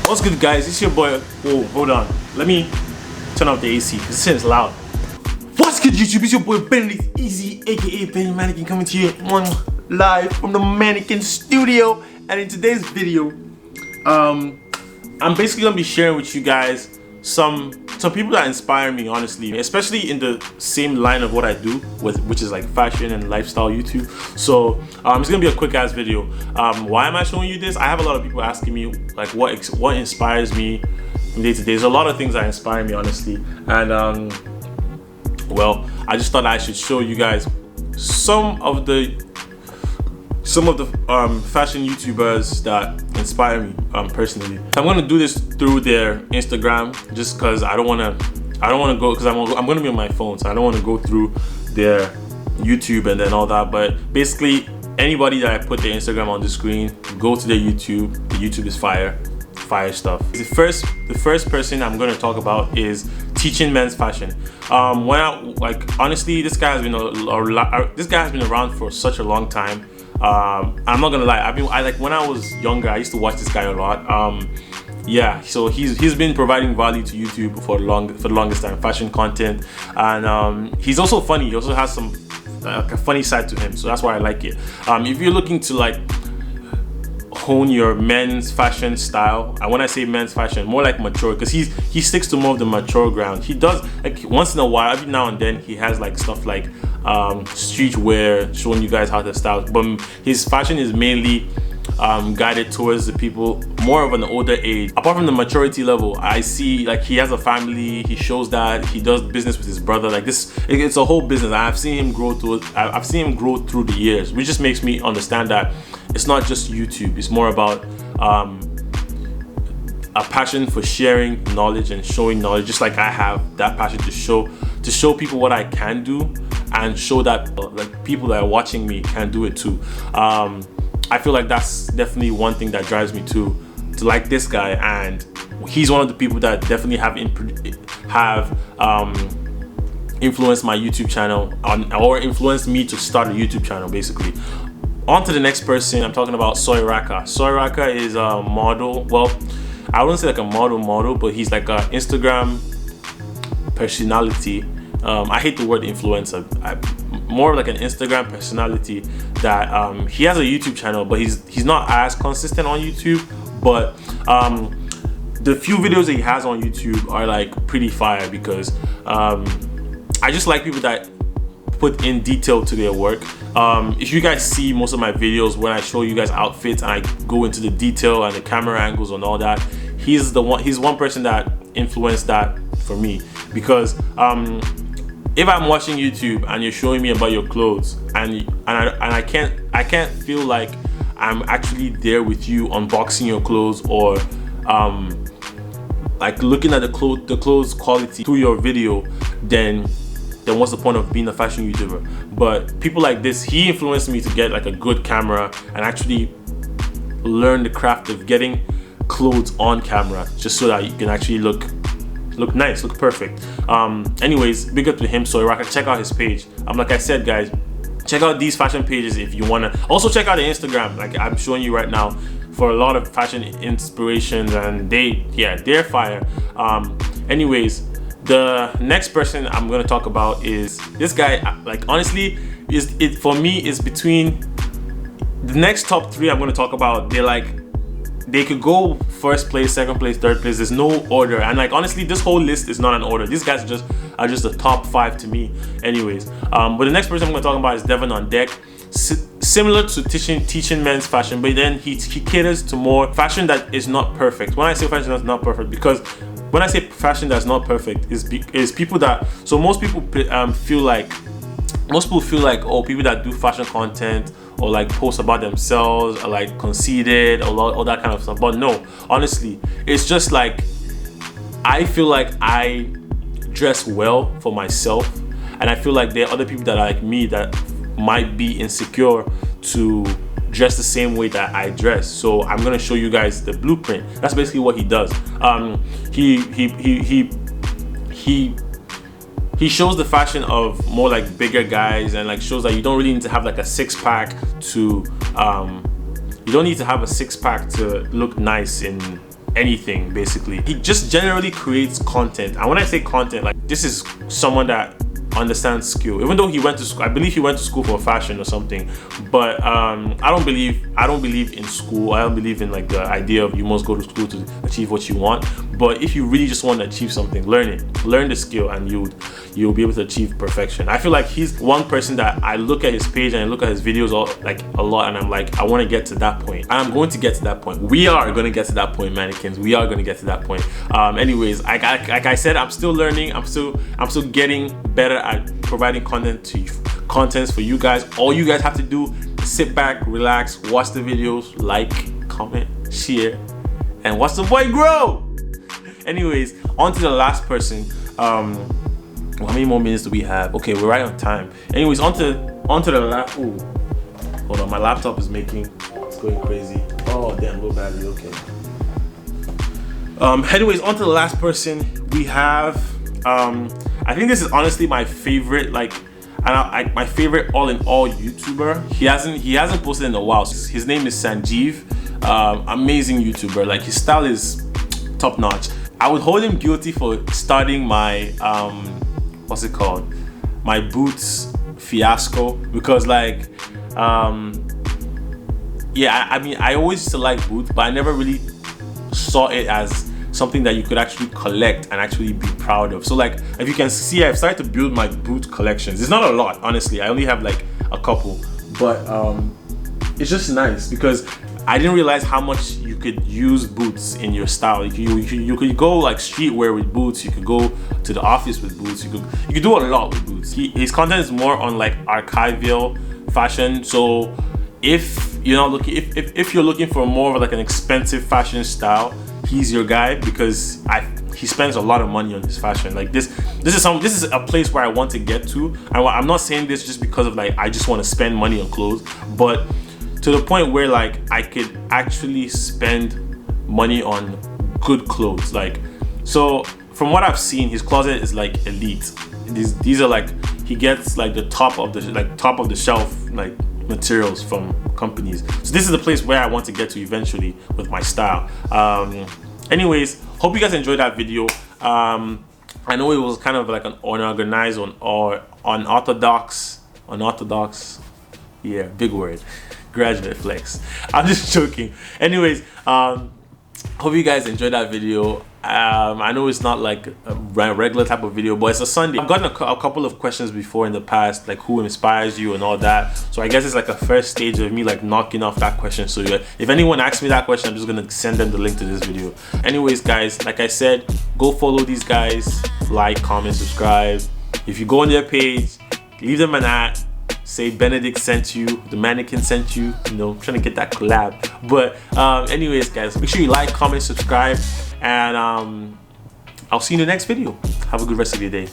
What's good, guys? It's your boy. Oh, hold on. Let me turn off the AC because it seems loud. What's good, YouTube? It's your boy Benedict Easy, aka Benny Mannequin, coming to you live from the Mannequin studio. And in today's video, I'm basically gonna be sharing with you guys some people that inspire me, honestly, especially in the same line of what I do, which is like fashion and lifestyle YouTube. So it's gonna be a quick ass video. Why am I showing you this? I have a lot of people asking me like what inspires me from day to day. There's a lot of things that inspire me, honestly, and well, I just thought I should show you guys some of the fashion YouTubers that inspire me personally. I'm gonna do this through their Instagram just because I don't wanna go, because I'm gonna be on my phone, so I don't want to go through their YouTube and then all that. But basically, anybody that I put their Instagram on the screen, go to their YouTube. The YouTube is fire stuff. The first person I'm gonna talk about is teaching men's fashion. Honestly, this guy has been around for such a long time. I'm not gonna lie, when I was younger, I used to watch this guy a lot. Yeah, so he's been providing value to YouTube for the longest time, fashion content, and he's also funny. He also has some a funny side to him, so that's why I like it. If you're looking to like hone your men's fashion style, and when I say men's fashion, more like mature, because he sticks to more of the mature ground. He does, like, once in a while, every now and then, he has like stuff like streetwear, showing you guys how to style, but his fashion is mainly guided towards the people more of an older age. Apart from the maturity level, I see like he has a family. He shows that he does business with his brother. Like this, it's a whole business. I've seen him grow through the years, which just makes me understand that it's not just YouTube. It's more about a passion for sharing knowledge and showing knowledge, just like I have that passion to show people what I can do, and show that like people that are watching me can do it too. I feel like that's definitely one thing that drives me to like this guy, and he's one of the people that definitely have influenced my YouTube channel or influenced me to start a YouTube channel, basically. On to the next person. I'm talking about SoiRaka. SoiRaka is a model. Well, I wouldn't say like a model, but he's like an Instagram personality. I hate the word influencer. More like an Instagram personality that he has a YouTube channel, but he's not as consistent on YouTube. But the few videos that he has on YouTube are like pretty fire, because I just like people that put in detail to their work. If you guys see most of my videos when I show you guys outfits and I go into the detail and the camera angles and all that, he's one person that influenced that for me, because if I'm watching YouTube and you're showing me about your clothes, and I can't feel like I'm actually there with you unboxing your clothes, or like looking at the clothes quality through your video, then what's the point of being a fashion YouTuber? But people like this, he influenced me to get like a good camera and actually learn the craft of getting clothes on camera, just so that you can actually look nice, look perfect. Anyways, big up to him, SoiRaka. Check out his page. Like I said, guys, check out these fashion pages if you wanna. Also check out the Instagram, like I'm showing you right now, for a lot of fashion inspirations, and they're fire. Anyways, the next person I'm gonna talk about is this guy. Like, honestly, for me is between the next top three I'm gonna talk about. They could go first place, second place, third place. There's no order, and like, honestly, this whole list is not an order. These guys are just the top 5 to me. Anyways, but the next person I'm gonna talk about is Devin On Deck. Similar to teaching men's fashion, but then he caters to more fashion that is not perfect. When I say fashion that's not perfect, because when I say fashion that's not perfect, is people that, so most people feel like, oh, people that do fashion content or like post about themselves are like conceited or all that kind of stuff. But no, honestly, it's just like, I feel like I dress well for myself, and I feel like there are other people that are like me that might be insecure to dress the same way that I dress. So I'm gonna show you guys the blueprint. That's basically what he does. He shows the fashion of more like bigger guys, and like shows that you don't really need to have like a six-pack to look nice in anything basically. He just generally creates content, and when I say content, like, this is someone that understands skill. Even though he went to school, I believe he went to school for fashion or something, but I don't believe in school. I don't believe in like the idea of you must go to school to achieve what you want. But if you really just want to achieve something, learn it, learn the skill, and you'll be able to achieve perfection. I feel like he's one person that I look at his page and I look at his videos a lot, and I'm like, I want to get to that point. I'm going to get to that point. We are going to get to that point, mannequins. We are going to get to that point. Anyways, like I said, I'm still learning. I'm still getting better at providing contents for you guys. All you guys have to do is sit back, relax, watch the videos, like, comment, share, and watch the boy grow. Anyways, on to the last person. How many more minutes do we have? Okay, we're right on time. Anyways, on to the last. Ooh, hold on, my laptop is it's going crazy. Oh damn, low battery. Okay. Anyways, on to the last person. We have I think this is honestly my favorite, my favorite all-in-all YouTuber. He hasn't posted in a while. His name is Sanjeev. Amazing YouTuber. Like, his style is top notch. I would hold him guilty for starting my what's it called? My boots fiasco, because like yeah, I mean, I always used to like boots, but I never really saw it as something that you could actually collect and actually be proud of. So like, if you can see, I've started to build my boot collections. It's not a lot, honestly. I only have like a couple, but it's just nice because I didn't realize how much you could use boots in your style. You could go like streetwear with boots. You could go to the office with boots. You could do a lot with boots. His content is more on like archival fashion. So if you're not looking, if you're looking for more of like an expensive fashion style, he's your guy, because he spends a lot of money on his fashion. Like this is a place where I want to get to. I'm not saying this just because of like I just want to spend money on clothes, but to the point where like I could actually spend money on good clothes. Like, so from what I've seen, his closet is like elite. These are like, he gets like the top of the shelf like materials from companies. So this is the place where I want to get to eventually with my style. Anyways, hope you guys enjoyed that video. I know it was kind of like an unorganized or unorthodox, yeah, big word, graduate flex. I'm just joking. Anyways, hope you guys enjoyed that video. I know it's not like a regular type of video, but it's a Sunday. I've gotten a couple of questions before in the past, like who inspires you and all that. So I guess it's like a first stage of me like knocking off that question. So if anyone asks me that question, I'm just gonna send them the link to this video. Anyways, guys, like I said, go follow these guys, like, comment, subscribe. If you go on their page, leave them an ad. Say Benedict sent you, the Mannequin sent you, you know, trying to get that collab. But anyways, guys, make sure you like, comment, subscribe, and I'll see you in the next video. Have a good rest of your day.